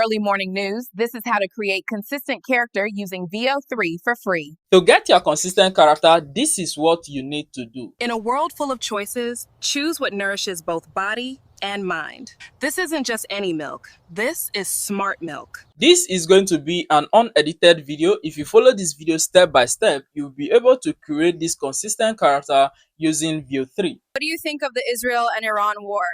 Early morning news. This is how to create consistent character using Veo 3 for free. To get your consistent character, this is what you need to do. In a world full of choices, choose what nourishes both body and mind. This isn't just any milk. This is smart milk. This is going to be an unedited video. If you follow this video step by step, you'll be able to create this consistent character using Veo 3. What do you think of the Israel and Iran war?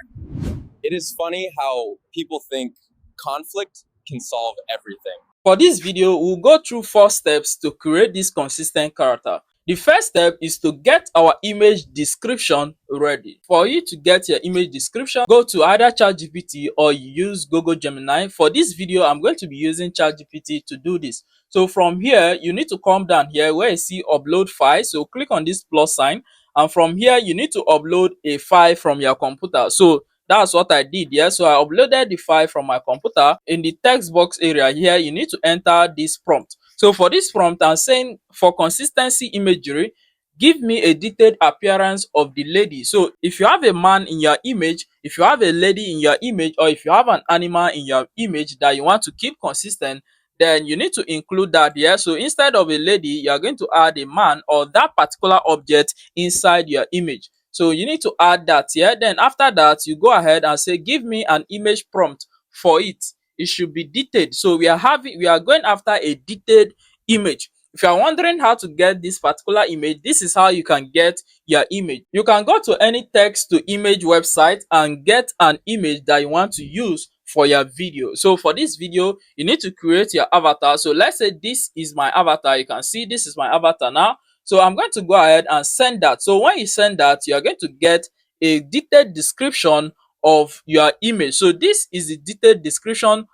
It is funny how people think conflict can solve everything. For this video, we'll go through 4 steps to create this consistent character. The first step is to get our image description ready. For you to get your image description, go to either ChatGPT or use Google Gemini. For this video, I'm going to be using ChatGPT to do this. So from here, you need to come down here where you see upload file. So click on this plus sign, and from here, you need to upload a file from your computer. So that's what I did here. So I uploaded the file from my computer. In the text box area here, you need to enter this prompt. So for this prompt, I'm saying for consistency imagery, give me a detailed appearance of the lady. So if you have a man in your image, if you have a lady in your image, or if you have an animal in your image that you want to keep consistent, then you need to include that here. So instead of a lady, you are going to add a man or that particular object inside your image. So you need to add that here. Then after that, you go ahead and say, give me an image prompt for it. It should be detailed. So we are going after a detailed image. If you are wondering how to get this particular image, this is how you can get your image. You can go to any text to image website and get an image that you want to use for your video. So for this video, you need to create your avatar. So let's say this is my avatar. You can see this is my avatar now. So I'm going to go ahead and send that. So when you send that, you are going to get a detailed description of your image. So this is the detailed description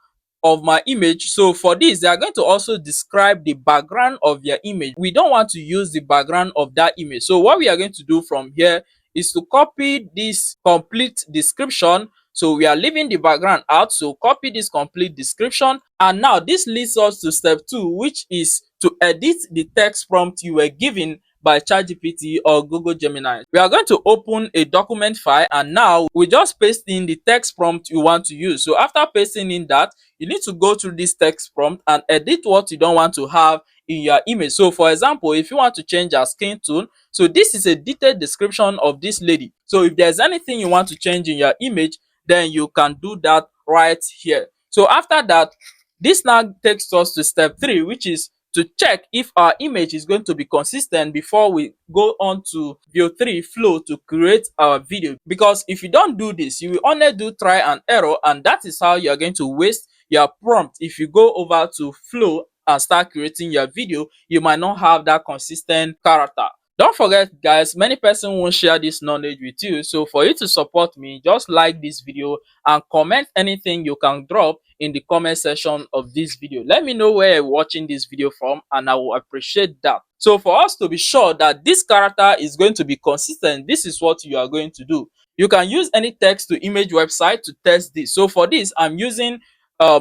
of my image. So for this, they are going to also describe the background of your image. We don't want to use the background of that image. So what we are going to do from here is to copy this complete description. So we are leaving the background out. So copy this complete description. And now this leads us to step 2, which is to edit the text prompt you were given by ChatGPT or Google Gemini. We are going to open a document file, and now we just paste in the text prompt you want to use. So after pasting in that, you need to go through this text prompt and edit what you don't want to have in your image. So for example, if you want to change your skin tone, so this is a detailed description of this lady. So if there's anything you want to change in your image, then you can do that right here. So after that, this now takes us to step 3, which is to check if our image is going to be consistent before we go on to Veo 3 Flow to create our video. Because if you don't do this, you will only do try and error, and that is how you're going to waste your prompt. If you go over to Flow and start creating your video, you might not have that consistent character. Don't forget, guys, many persons won't share this knowledge with you. So for you to support me, just like this video and comment anything you can drop in the comment section of this video. Let me know where you're watching this video from, and I will appreciate that. So for us to be sure that this character is going to be consistent, this is what you are going to do. You can use any text to image website to test this. So for this, I'm using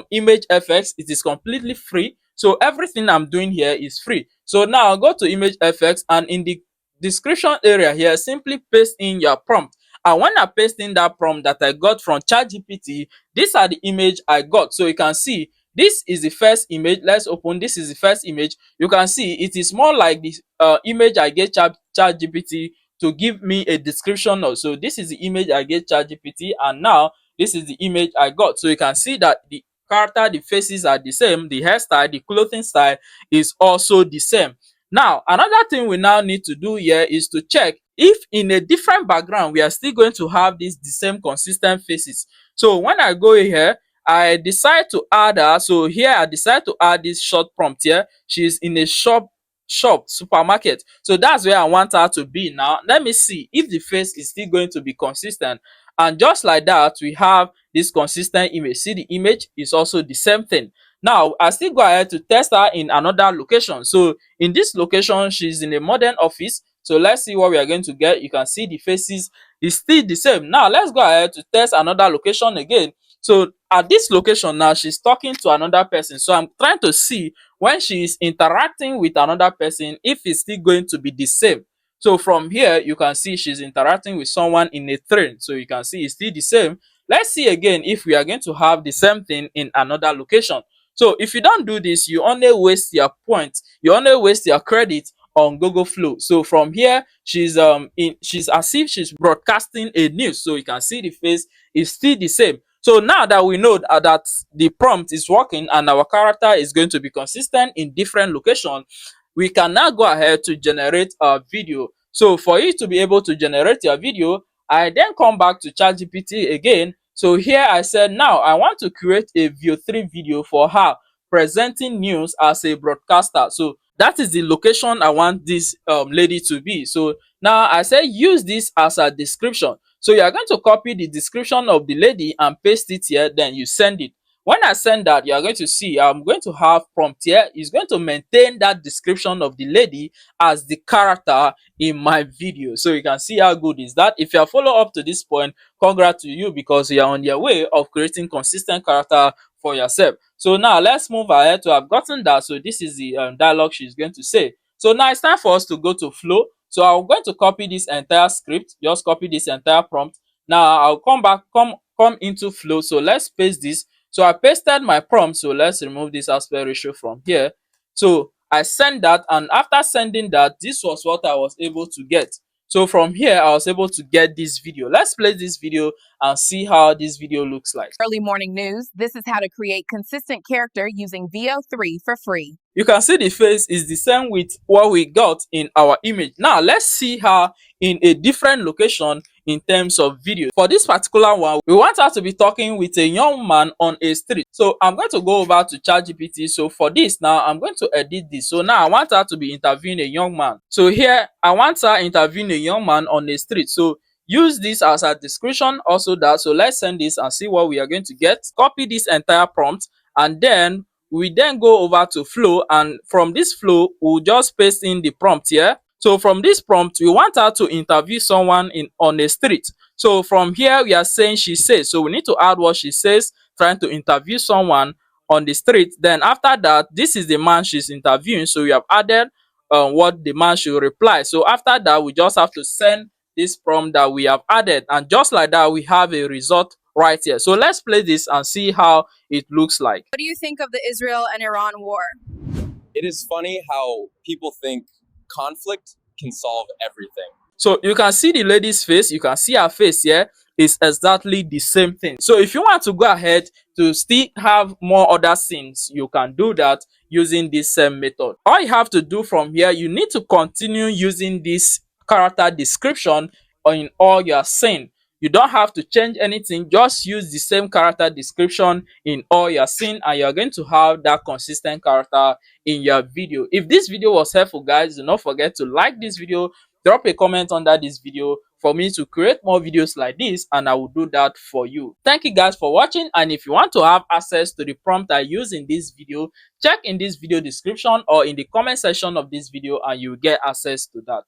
Image FX. It is completely free. So everything I'm doing here is free. So now I'll go to Image FX, and in the description area here, simply paste in your prompt. And when I paste in that prompt that I got from ChatGPT, these are the image I got. So you can see this is the first image. Let's open. This is the first image. You can see it is more like this image I get ChatGPT to give me a description of. So this is the image I get ChatGPT, and now this is the image I got. So you can see that the character, the faces are the same, the hairstyle, the clothing style is also the same. Now, another thing we now need to do here is to check if in a different background, we are still going to have the same consistent faces. So when I go here, I decide to add her. So here I decide to add this short prompt here. She's in a supermarket. So that's where I want her to be now. Let me see if the face is still going to be consistent. And just like that, we have this consistent image. See, the image is also the same thing. Now, I still go ahead to test her in another location. So in this location, she's in a modern office. So let's see what we are going to get. You can see the faces is still the same. Now, let's go ahead to test another location again. So at this location now, she's talking to another person. So I'm trying to see when she is interacting with another person, if it's still going to be the same. So from here, you can see she's interacting with someone in a train. So you can see it's still the same. let's see again if we are going to have the same thing in another location. So if you don't do this, you only waste your points, you only waste your credit on Google Flow. So from here, she's as if she's broadcasting a news. So you can see the face is still the same. So now that we know that the prompt is working and our character is going to be consistent in different locations, we can now go ahead to generate a video. So for you to be able to generate your video, I then come back to ChatGPT again. So here I said, now I want to create a VO3 video for her presenting news as a broadcaster. So that is the location I want this lady to be. So now I say use this as a description. So you are going to copy the description of the lady and paste it here, then you send it. When I send that, you are going to see I'm going to have prompt here. It's going to maintain that description of the lady as the character in my video. So you can see how good is that. If you have followed up to this point, congrats to you, because you are on your way of creating consistent character for yourself. So now let's move ahead to have gotten that. So this is the dialogue she's going to say. So now it's time for us to go to Flow. So I'm going to copy this entire script, just copy this entire prompt. Now I'll come into Flow. So let's paste this. So I pasted my prompt. So let's remove this aspect ratio from here. So I sent that, and after sending that, this was what I was able to get. So from here, I was able to get this video. Let's play this video and see how this video looks like. Early morning news. This is how to create consistent character using Veo 3 for free. You can see the face is the same with what we got in our image. Now let's see her in a different location in terms of video. For this particular one, we want her to be talking with a young man on a street. So I'm going to go over to ChatGPT. So for this now, I'm going to edit this. So now I want her to be interviewing a young man. So here I want her interviewing a young man on a street. So use this as a description also that. So let's send this and see what we are going to get. Copy this entire prompt, and then we then go over to Flow, and from this Flow we'll just paste in the prompt here. So from this prompt, we want her to interview someone on a street. So from here we are saying she says, so we need to add what she says, trying to interview someone on the street. Then after that, this is the man she's interviewing, so we have added what the man should reply. So after that, we just have to send this prompt that we have added, and just like that, we have a result right here. So let's play this and see how it looks like. What do you think of the Israel and Iran war? It is funny how people think conflict can solve everything. So you can see the lady's face, you can see her face here is exactly the same thing. So if you want to go ahead to still have more other scenes, you can do that using this same method. All you have to do from here, you need to continue using this character description in all your scene. You don't have to change anything, just use the same character description in all your scene, and you're going to have that consistent character in your video. If this video was helpful, guys, do not forget to like this video, drop a comment under this video for me to create more videos like this, and I will do that for you. Thank you guys for watching, and if you want to have access to the prompt I use in this video, check in this video description or in the comment section of this video and you will get access to that.